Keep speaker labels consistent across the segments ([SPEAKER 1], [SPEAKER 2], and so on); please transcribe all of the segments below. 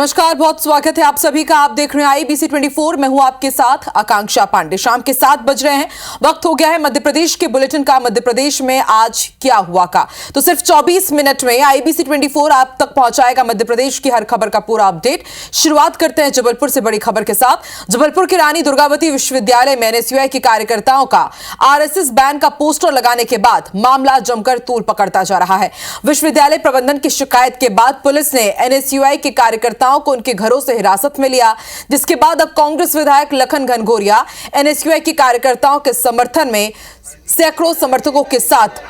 [SPEAKER 1] नमस्कार, बहुत स्वागत है आप सभी का। आप देख रहे हैं IBC 24। मैं हूं आपके साथ आकांक्षा पांडे। शाम के 7 बज रहे हैं, वक्त हो गया है मध्य प्रदेश के बुलेटिन का। मध्य प्रदेश में आज क्या हुआ का, तो सिर्फ 24 मिनट में IBC 24 आप तक पहुंचाएगा मध्य प्रदेश की हर खबर का पूरा अपडेट। शुरुआत करते हैं जबलपुर से बड़ी खबर के साथ। जबलपुर के रानी दुर्गावती विश्वविद्यालय में NSUI के कार्यकर्ताओं का RSS बैन का पोस्टर लगाने के बाद मामला जमकर तूल पकड़ता जा रहा है। विश्वविद्यालय प्रबंधन की शिकायत के बाद पुलिस ने NSUI के कार्यकर्ताओं को उनके घरों से हिरासत में लिया, जिसके बाद अब कांग्रेस विधायक लखन घनघोरिया NSUI के कार्यकर्ताओं के समर्थन में सैकड़ों समर्थकों के साथ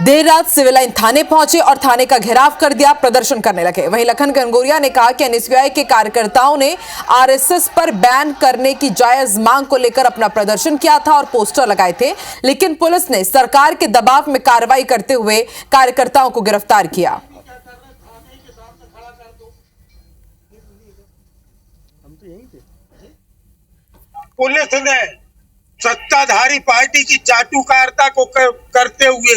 [SPEAKER 1] देर रात सिविल लाइन थाने पहुंचे और थाने का घेराव कर दिया, प्रदर्शन करने लगे। वहीं लखन घनघोरिया ने कहा कि NSUI के कार्यकर्ताओं ने RSS पर बैन करने की जायज मांग को लेकर अपना प्रदर्शन किया था और पोस्टर लगाए थे, लेकिन पुलिस ने सरकार के दबाव में कार्रवाई करते हुए कार्यकर्ताओं को गिरफ्तार किया।
[SPEAKER 2] पुलिस ने सत्ताधारी पार्टी की चाटुकारिता को करते हुए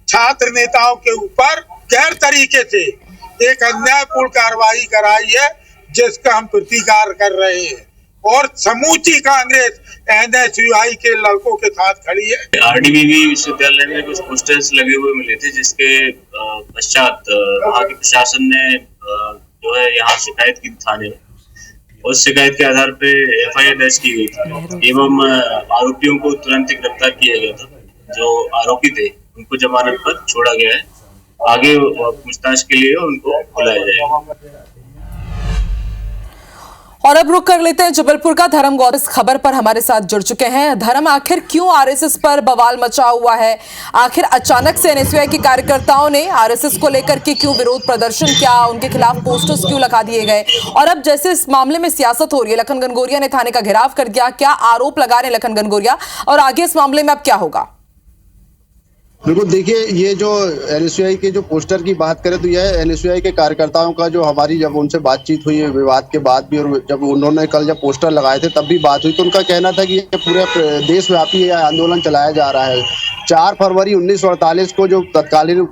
[SPEAKER 2] छात्र नेताओं के ऊपर गैर तरीके से एक अन्यायपूर्ण कार्रवाई कराई है, जिसका हम प्रतिकार कर रहे हैं और समूची कांग्रेस NSUI के लड़कों के साथ खड़ी है।
[SPEAKER 3] RDVV विश्वविद्यालय में कुछ पोस्टर्स लगे हुए मिले थे, जिसके पश्चात वहाँ के प्रशासन ने जो है यहाँ शिकायत की थाने में। उस शिकायत के आधार पे FIR दर्ज की गई थी एवं आरोपियों को तुरंत गिरफ्तार किया गया था। जो आरोपी थे उनको जमानत पर छोड़ा गया है, आगे पूछताछ के लिए उनको बुलाया जाएगा।
[SPEAKER 1] और अब रुक कर लेते हैं जबलपुर का। धर्म गौर इस खबर पर हमारे साथ जुड़ चुके हैं। धर्म, आखिर क्यों RSS पर बवाल मचा हुआ है? आखिर अचानक से NSUI के कार्यकर्ताओं ने RSS को लेकर के क्यों विरोध प्रदर्शन किया? उनके खिलाफ पोस्टर्स क्यों लगा दिए गए? और अब जैसे इस मामले में सियासत हो रही है, लखन घनघोरिया ने थाने का घेराव कर दिया, क्या आरोप लगा रहे लखन घनघोरिया, और आगे इस मामले में अब क्या होगा?
[SPEAKER 4] बिल्कुल, देखिए, ये जो NSUI के जो पोस्टर की बात करें तो यह NSUI के कार्यकर्ताओं का जो हमारी जब उनसे बातचीत हुई विवाद के बाद भी, और जब उन्होंने कल जब पोस्टर लगाए थे तब भी बात हुई, तो उनका कहना था कि ये पूरे देशव्यापी ये आंदोलन चलाया जा रहा है। 4 फरवरी 1948 को जो तत्कालीन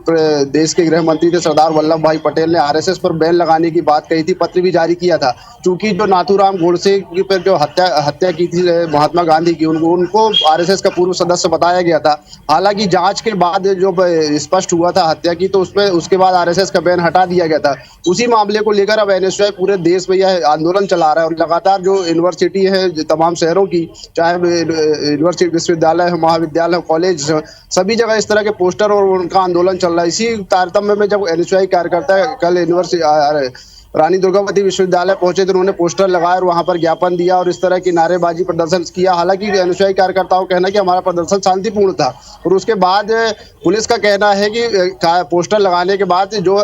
[SPEAKER 4] देश के गृह मंत्री थे सरदार वल्लभ भाई पटेल ने RSS पर बैन लगाने की बात कही थी, पत्र भी जारी किया था। चूंकि जो नाथूराम गोडसे पर जो हत्या की थी महात्मा गांधी की, उनको RSS का पूर्व सदस्य बताया गया था। हालांकि जांच के बाद जो स्पष्ट हुआ था हत्या की, तो उसमें उसके बाद RSS का बैन हटा दिया गया था। उसी मामले को लेकर अब NSUI पूरे देश में यह आंदोलन चला रहा है और लगातार जो यूनिवर्सिटी है तमाम शहरों की, चाहे यूनिवर्सिटी विश्वविद्यालय हो, महाविद्यालय हो, कॉलेज, सभी जगह इस तरह के पोस्टर और उनका आंदोलन चल रहा है। इसी तारतम्य में जब NSUI कार्यकर्ता कल यूनिवर्सिटी रानी दुर्गावती विश्वविद्यालय पहुंचे तो उन्होंने पोस्टर लगाया और वहां पर ज्ञापन दिया और इस तरह की नारेबाजी प्रदर्शन किया। हालांकि NSUI कार्यकर्ताओं का कहना है कि हमारा प्रदर्शन शांतिपूर्ण था, और उसके बाद पुलिस का कहना है कि पोस्टर लगाने के बाद जो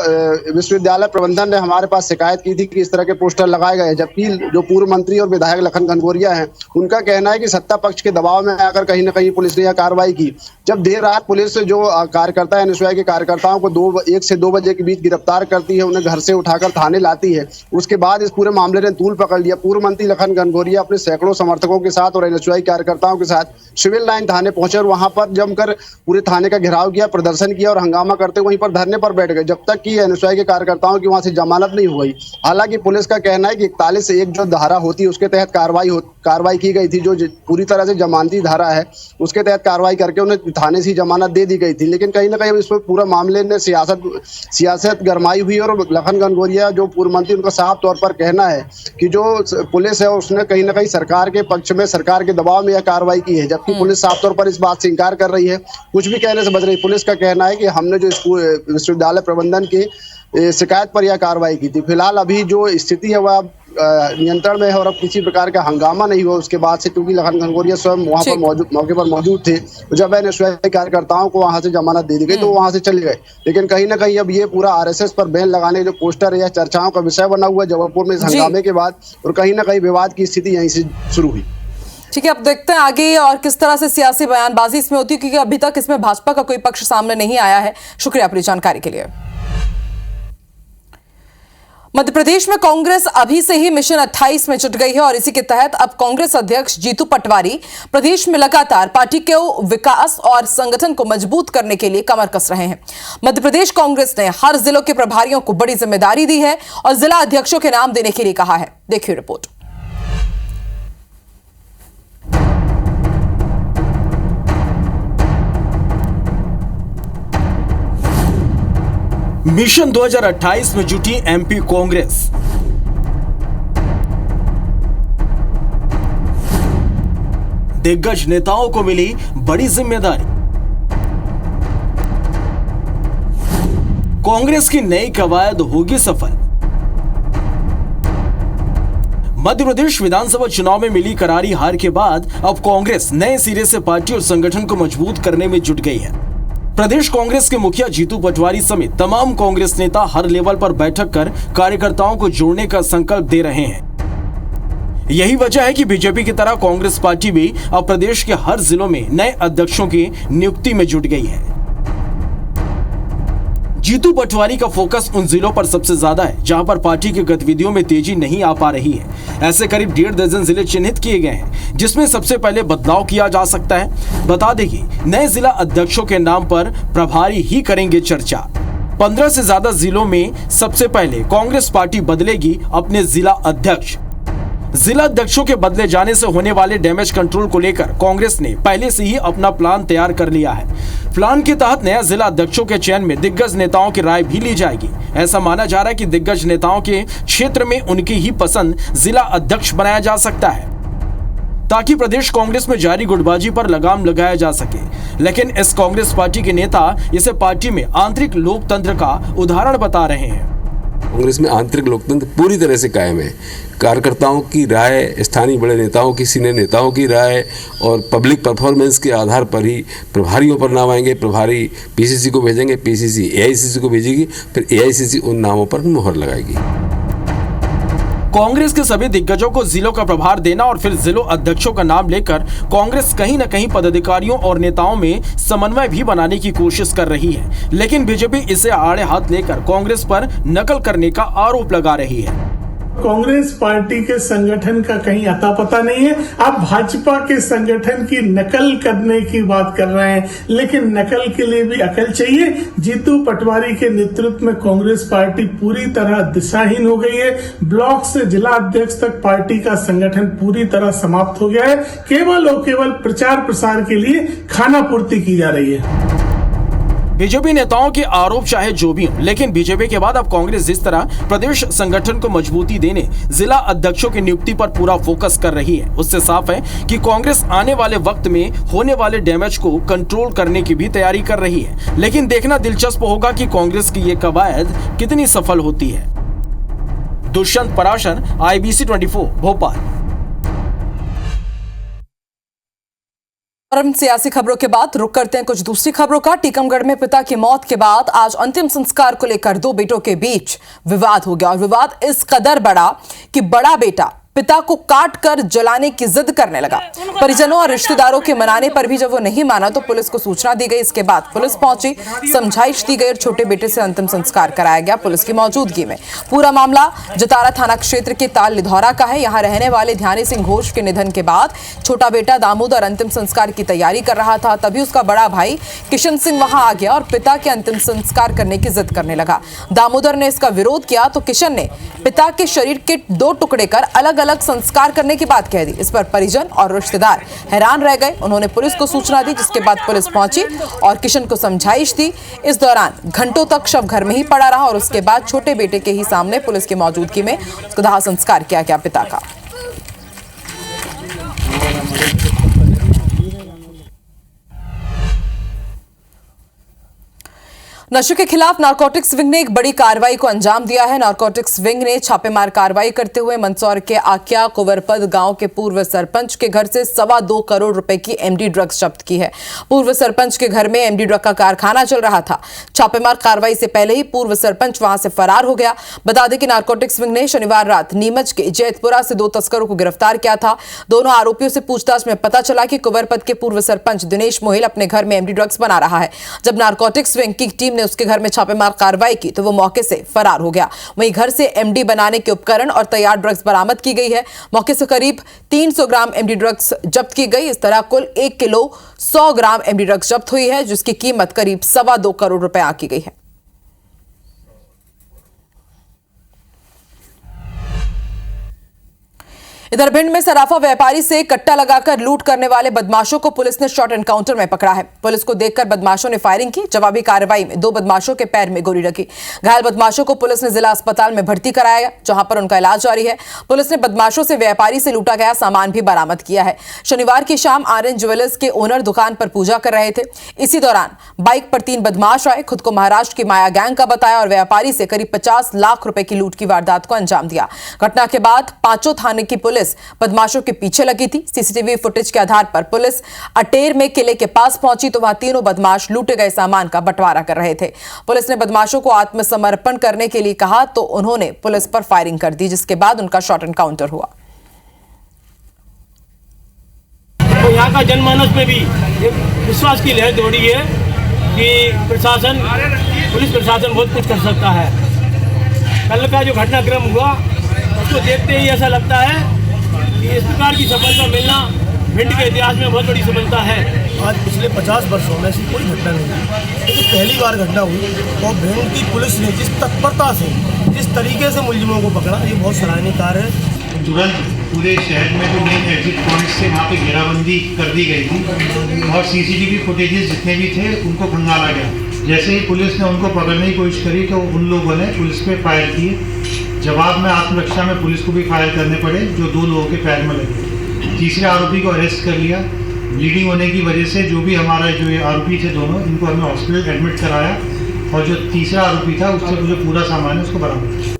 [SPEAKER 4] विश्वविद्यालय प्रबंधन ने हमारे पास शिकायत की थी कि इस तरह के पोस्टर लगाए गए, जबकि जो पूर्व मंत्री और विधायक लखन घनघोरिया हैं उनका कहना है कि सत्ता पक्ष के दबाव में आकर कहीं ना कहीं पुलिस ने यह कार्रवाई की। जब देर रात पुलिस जो कार्यकर्ता NSUI के कार्यकर्ताओं को 1 से 2 बजे के बीच गिरफ्तार करती है, उन्हें घर से उठाकर थाने लाती है, उसके बाद इस पूरे मामले ने तूल पकड़ लिया। पूर्व मंत्री लखन घनघोरिया अपने सैकड़ों समर्थकों के साथ और NSUI कार्यकर्ताओं के साथ सिविल लाइन थाने पहुंचे और वहां पर जमकर पूरे थाने का घेराव किया, प्रदर्शन किया और हंगामा करते वहीं पर धरने पर बैठ गए, जब तक कि NSUI के कार्यकर्ताओं की वहां से जमानत नहीं हुई। हालांकि पुलिस का कहना है कि 41(1) जो धारा होती है उसके तहत कार्रवाई की गई थी, जो पूरी तरह से जमानती धारा है, उसके तहत कार्रवाई करके उन्हें थाने से जमानत दे दी गई थी। लेकिन कहीं ना कहीं इसमें पूरा मामले ने सियासत गरमाई हुई और लखन घनघोरिया जो पूर्व मंत्री, उनका साफ तौर पर कहना है कि जो पुलिस है उसने कहीं ना कहीं सरकार के पक्ष में, सरकार के दबाव में यह कार्रवाई की है, जबकि पुलिस साफ तौर पर इस बात से इंकार कर रही है, कुछ भी कहने से बच रही। पुलिस का कहना है कि हमने जो विश्वविद्यालय प्रबंधन की शिकायत पर यह कार्रवाई की थी। फिलहाल अभी जो स्थिति है वह नियंत्रण में है और अब किसी प्रकार का हंगामा नहीं हुआ उसके बाद से, क्योंकि लखन घनघोरिया स्वयं वहां पर मौके पर मौजूद थे। जब NSUI कार्यकर्ताओं को वहां से जमानत दे दी गई तो वहां से चले गए। लेकिन कहीं ना कहीं अब ये पूरा RSS पर बैन लगाने जो पोस्टर है, यह चर्चाओं का विषय बना हुआ है जबलपुर में इस हंगामे के बाद, और कहीं ना कहीं विवाद की स्थिति यहीं से शुरू हुई।
[SPEAKER 1] ठीक है, अब देखते हैं आगे और किस तरह से सियासी बयानबाजी इसमें होती है, क्योंकि अभी तक इसमें भाजपा का कोई पक्ष सामने नहीं आया है। शुक्रिया अपनी जानकारी के लिए। मध्य प्रदेश में कांग्रेस अभी से ही मिशन 28 में जुट गई है और इसी के तहत अब कांग्रेस अध्यक्ष जीतू पटवारी प्रदेश में लगातार पार्टी के विकास और संगठन को मजबूत करने के लिए कमर कस रहे हैं। मध्य प्रदेश कांग्रेस ने हर जिलों के प्रभारियों को बड़ी जिम्मेदारी दी है और जिला अध्यक्षों के नाम देने के लिए कहा है। देखिए रिपोर्ट।
[SPEAKER 5] मिशन 2028 में जुटी एमपी कांग्रेस। दिग्गज नेताओं को मिली बड़ी जिम्मेदारी। कांग्रेस की नई कवायद होगी सफल। मध्य प्रदेश विधानसभा चुनाव में मिली करारी हार के बाद अब कांग्रेस नए सिरे से पार्टी और संगठन को मजबूत करने में जुट गई है। प्रदेश कांग्रेस के मुखिया जीतू पटवारी समेत तमाम कांग्रेस नेता हर लेवल पर बैठक कर कार्यकर्ताओं को जोड़ने का संकल्प दे रहे हैं। यही वजह है कि बीजेपी की तरह कांग्रेस पार्टी भी अब प्रदेश के हर जिलों में नए अध्यक्षों की नियुक्ति में जुट गई है। जीतू पटवारी का फोकस उन जिलों पर सबसे ज्यादा है जहां पर पार्टी की गतिविधियों में तेजी नहीं आ पा रही है। ऐसे करीब 1.5 दर्जन जिले चिन्हित किए गए हैं जिसमें सबसे पहले बदलाव किया जा सकता है। बता दें कि नए जिला अध्यक्षों के नाम पर प्रभारी ही करेंगे चर्चा। 15 से ज्यादा जिलों में सबसे पहले कांग्रेस पार्टी बदलेगी अपने जिला अध्यक्ष। जिला अध्यक्षों के बदले जाने से होने वाले डैमेज कंट्रोल को लेकर कांग्रेस ने पहले से ही अपना प्लान तैयार कर लिया है। प्लान के तहत नया जिला अध्यक्षों के चयन में दिग्गज नेताओं की राय भी ली जाएगी। ऐसा माना जा रहा है कि दिग्गज नेताओं के क्षेत्र में उनकी ही पसंद जिला अध्यक्ष बनाया जा सकता है ताकि प्रदेश कांग्रेस में जारी गुटबाजी पर लगाम लगाया जा सके। लेकिन इस कांग्रेस पार्टी के नेता इसे पार्टी में आंतरिक लोकतंत्र का उदाहरण बता रहे हैं।
[SPEAKER 6] कांग्रेस में आंतरिक लोकतंत्र पूरी तरह से कायम है। कार्यकर्ताओं की राय, स्थानीय बड़े नेताओं की, सीनियर नेताओं की राय और पब्लिक परफॉर्मेंस के आधार पर ही प्रभारियों पर नाम आएंगे। प्रभारी पीसीसी को भेजेंगे, पीसीसी एआईसीसी को भेजेगी, फिर एआईसीसी उन नामों पर मुहर लगाएगी।
[SPEAKER 5] कांग्रेस के सभी दिग्गजों को जिलों का प्रभार देना और फिर जिलों अध्यक्षों का नाम लेकर कांग्रेस कहीं न कहीं पदाधिकारियों और नेताओं में समन्वय भी बनाने की कोशिश कर रही है। लेकिन बीजेपी इसे आड़े हाथ लेकर कांग्रेस पर नकल करने का आरोप लगा रही है।
[SPEAKER 7] कांग्रेस पार्टी के संगठन का कहीं अता पता नहीं है। आप भाजपा के संगठन की नकल करने की बात कर रहे हैं, लेकिन नकल के लिए भी अकल चाहिए। जीतू पटवारी के नेतृत्व में कांग्रेस पार्टी पूरी तरह दिशाहीन हो गई है। ब्लॉक से जिला अध्यक्ष तक पार्टी का संगठन पूरी तरह समाप्त हो गया है। केवल और केवल प्रचार प्रसार के लिए खाना पूर्ति की जा रही है।
[SPEAKER 5] बीजेपी नेताओं के आरोप चाहे जो भी हो, लेकिन बीजेपी के बाद अब कांग्रेस जिस तरह प्रदेश संगठन को मजबूती देने जिला अध्यक्षों की नियुक्ति पर पूरा फोकस कर रही है, उससे साफ है कि कांग्रेस आने वाले वक्त में होने वाले डैमेज को कंट्रोल करने की भी तैयारी कर रही है। लेकिन देखना दिलचस्प होगा कि कांग्रेस की ये कवायद कितनी सफल होती है। दुष्यंत पराशर, IBC 24 भोपाल।
[SPEAKER 1] और हम सियासी खबरों के बाद रुक करते हैं कुछ दूसरी खबरों का। टीकमगढ़ में पिता की मौत के बाद आज अंतिम संस्कार को लेकर दो बेटों के बीच विवाद हो गया और विवाद इस कदर बढ़ा कि बड़ा बेटा पिता को काट कर जलाने की जिद करने लगा। परिजनों और रिश्तेदारों के मनाने पर भी जब वो नहीं माना तो पुलिस को सूचना दी गई। इसके बाद पुलिस पहुंची, समझाइश दी गई और छोटे बेटे से अंतिम संस्कार कराया गया पुलिस की मौजूदगी में। पूरा मामला जतारा थाना क्षेत्र के ताल लिधौरा का है। यहाँ रहने वाले ध्यानी सिंह घोष के निधन के बाद छोटा बेटा दामोदर अंतिम संस्कार की तैयारी कर रहा था। तभी उसका बड़ा भाई किशन सिंह वहां आ गया और पिता के अंतिम संस्कार करने की जिद करने लगा। दामोदर ने इसका विरोध किया तो किशन ने पिता के शरीर के 2 टुकड़े कर अलग अलग संस्कार करने की बात कह दी। इस पर परिजन और रिश्तेदार हैरान रह गए। उन्होंने पुलिस को सूचना दी, जिसके बाद पुलिस पहुंची और किशन को समझाइश दी। इस दौरान घंटों तक शव घर में ही पड़ा रहा और उसके बाद छोटे बेटे के ही सामने पुलिस की मौजूदगी में उसका दाह संस्कार किया गया पिता का। नशे के खिलाफ नारकोटिक्स विंग ने एक बड़ी कार्रवाई को अंजाम दिया है। नारकोटिक्स विंग ने छापेमार कार्रवाई करते हुए मंदसौर के आक्या कुंवरपद गांव के पूर्व सरपंच के घर से 2.25 करोड़ रुपए की एमडी ड्रग्स जब्त की है। पूर्व सरपंच के घर में एमडी ड्रग का कारखाना चल रहा था। छापेमार कार्रवाई से पहले ही पूर्व सरपंच वहां से फरार हो गया। बता दें कि नारकोटिक्स विंग ने शनिवार रात नीमच के जैतपुरा से 2 तस्करों को गिरफ्तार किया था। दोनों आरोपियों से पूछताछ में पता चला कि कुंवरपद के पूर्व सरपंच दिनेश मोहिल अपने घर में एमडी ड्रग्स बना रहा है। जब नारकोटिक्स विंग की टीम ने उसके घर में छापेमार कार्रवाई की तो वो मौके से फरार हो गया। वहीं घर से एमडी बनाने के उपकरण और तैयार ड्रग्स बरामद की गई है। मौके से करीब 300 ग्राम एमडी ड्रग्स जब्त की गई। इस तरह कुल 1 किलो 100 ग्राम एमडी ड्रग्स जब्त हुई है, जिसकी कीमत करीब 2.25 करोड़ रुपए आंकी गई है। इधर भिंड में सराफा व्यापारी से कट्टा लगाकर लूट करने वाले बदमाशों को पुलिस ने शॉट एनकाउंटर में पकड़ा है। पुलिस को देखकर बदमाशों ने फायरिंग की। जवाबी कार्रवाई में 2 बदमाशों के पैर में गोली लगी। घायल बदमाशों को पुलिस ने जिला अस्पताल में भर्ती कराया, जहां पर उनका इलाज जारी है। पुलिस ने बदमाशों से व्यापारी से लूटा गया सामान भी बरामद किया है। शनिवार की शाम आर्यन ज्वेलर्स के ओनर दुकान पर पूजा कर रहे थे। इसी दौरान बाइक पर 3 बदमाश आए, खुद को महाराष्ट्र की माया गैंग का बताया और व्यापारी से करीब 50 लाख रुपए की लूट की वारदात को अंजाम दिया। घटना के बाद पांचों थाने की पुलिस बदमाशों के पीछे लगी थी। सीसीटीवी फुटेज के आधार पर पुलिस अटेर में किले के पास पहुंची तो वहां तीनों बदमाश लूटे गए सामान का बंटवारा कर रहे थे। पुलिस ने बदमाशों को आत्मसमर्पण करने के लिए कहा तो उन्होंने पुलिस पर फायरिंग कर दी, जिसके बाद उनका शॉट एनकाउंटर हुआ।
[SPEAKER 8] तो यहाँ का जनमानस में भी एक विश्वास की लहर दौड़ी है कि पुलिस प्रशासन बहुत कुछ कर सकता है। कल का जो घटनाक्रम हुआ उसको देखते ही ऐसा लगता है कि इस प्रकार की सफलता मिलना भिंड के इतिहास में बहुत बड़ी सफलता है।
[SPEAKER 9] आज पिछले 50 वर्षों में ऐसी कोई घटना नहीं हुई, तो पहली बार घटना हुई और भिंड की पुलिस ने जिस तत्परता से जिस तरीके से मुलजिमों को पकड़ा, ये बहुत सराहनीय कार्य है।
[SPEAKER 10] तुरंत पूरे शहर में जो मेन एग्जिट पॉइंट से वहाँ पे घेराबंदी कर दी गई थी और सीसीटीवी फुटेजेस जितने भी थे उनको खंगाला गया। जैसे ही पुलिस ने उनको पकड़ने की कोशिश करी तो उन लोगों ने पुलिस पे फायर किए। जवाब में आत्मरक्षा में पुलिस को भी फायर करने पड़े, जो 2 लोगों के पैर में लगे। तीसरे आरोपी को अरेस्ट कर लिया। ब्लीडिंग होने की वजह से जो भी हमारा जो ये आरोपी थे दोनों, इनको हमने हॉस्पिटल एडमिट कराया और जो तीसरा आरोपी था उससे जो पूरा सामान है उसको बरामद किया।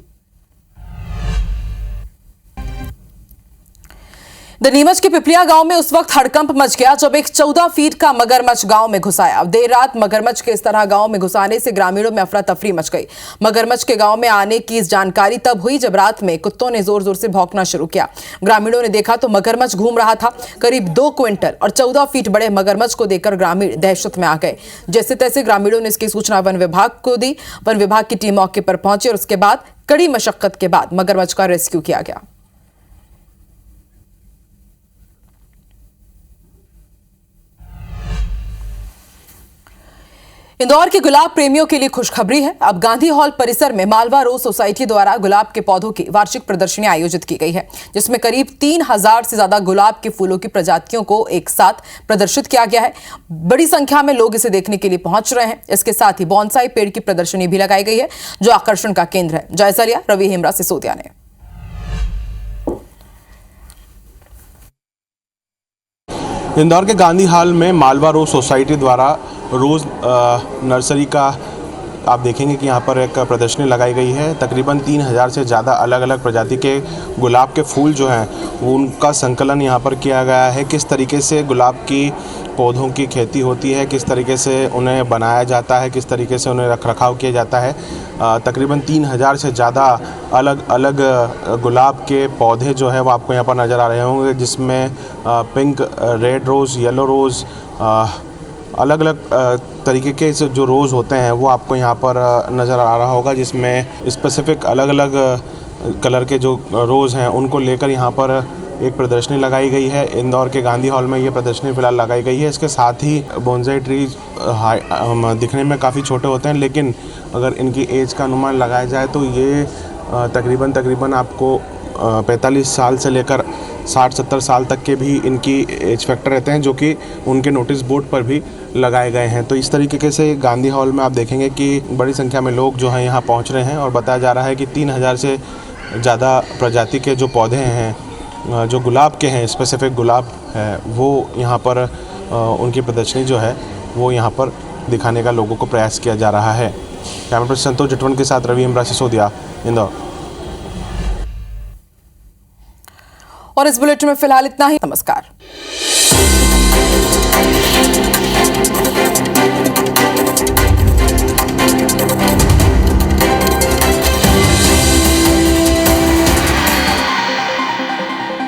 [SPEAKER 1] नीमच के पिपलिया गांव में उस वक्त हड़कंप मच गया जब एक 14 फीट का मगरमच्छ गांव में घुस आया। देर रात मगरमच्छ के इस तरह गांव में घुसाने से ग्रामीणों में अफरा तफरी मच गई। मगरमच्छ के गांव में आने की इस जानकारी तब हुई जब रात में कुत्तों ने जोर जोर से भौंकना शुरू किया। ग्रामीणों ने देखा तो मगरमच्छ घूम रहा था। करीब 2 क्विंटल और 14 फीट बड़े मगरमच्छ को देखकर ग्रामीण दहशत में आ गए। जैसे तैसे ग्रामीणों ने इसकी सूचना वन विभाग को दी। वन विभाग की टीम मौके पर पहुंची और उसके बाद कड़ी मशक्कत के बाद मगरमच्छ का रेस्क्यू किया गया। इंदौर के गुलाब प्रेमियों के लिए खुशखबरी है। अब गांधी हॉल परिसर में मालवा रोज सोसाइटी द्वारा गुलाब के पौधों की वार्षिक प्रदर्शनी आयोजित की गई है, जिसमें करीब 3000 से ज्यादा गुलाब के फूलों की प्रजातियों को एक साथ प्रदर्शित किया गया है। बड़ी संख्या में लोग इसे देखने के लिए पहुंच रहे हैं। इसके साथ ही बॉन्साई पेड़ की प्रदर्शनी भी लगाई गई है, जो आकर्षण का केंद्र है। जायजा लिया रवि हेमरा सिसोदिया ने।
[SPEAKER 11] इंदौर के गांधी हॉल में मालवा रोज सोसाइटी द्वारा रोज़ नर्सरी का आप देखेंगे कि यहाँ पर एक प्रदर्शनी लगाई गई है। तकरीबन 3000 से ज़्यादा अलग अलग प्रजाति के गुलाब के फूल जो हैं वो उनका संकलन यहाँ पर किया गया है। किस तरीके से गुलाब की पौधों की खेती होती है, किस तरीके से उन्हें बनाया जाता है, किस तरीके से उन्हें रखरखाव किया जाता है। तकरीबन 3000 से ज़्यादा अलग अलग गुलाब के पौधे जो है वो आपको यहाँ पर नज़र आ रहे होंगे, जिसमें पिंक, रेड रोज़, येलो रोज़, अलग अलग तरीके के जो रोज़ होते हैं वो आपको यहाँ पर नज़र आ रहा होगा, जिसमें स्पेसिफ़िक अलग अलग कलर के जो रोज़ हैं उनको लेकर यहाँ पर एक प्रदर्शनी लगाई गई है। इंदौर के गांधी हॉल में ये प्रदर्शनी फ़िलहाल लगाई गई है। इसके साथ ही बोनसाई ट्रीज दिखने में काफ़ी छोटे होते हैं, लेकिन अगर इनकी एज का अनुमान लगाया जाए तो ये तकरीबन आपको 45 साल से लेकर 60-70 साल तक के भी इनकी एज फैक्टर रहते हैं, जो कि उनके नोटिस बोर्ड पर भी लगाए गए हैं। तो इस तरीके से गांधी हॉल में आप देखेंगे कि बड़ी संख्या में लोग जो हैं यहाँ पहुँच रहे हैं और बताया जा रहा है कि 3000 से ज़्यादा प्रजाति के जो पौधे हैं, जो गुलाब के हैं, स्पेसिफिक गुलाब है, वो यहाँ पर उनकी प्रदर्शनी जो है वो यहाँ पर दिखाने का लोगों को प्रयास किया जा रहा है। कैमरा पर्सन संतोष जटवन के साथ रवि हेमरा सिसोदिया, इंदौर।
[SPEAKER 1] और इस बुलेटिन में फिलहाल इतना ही। नमस्कार।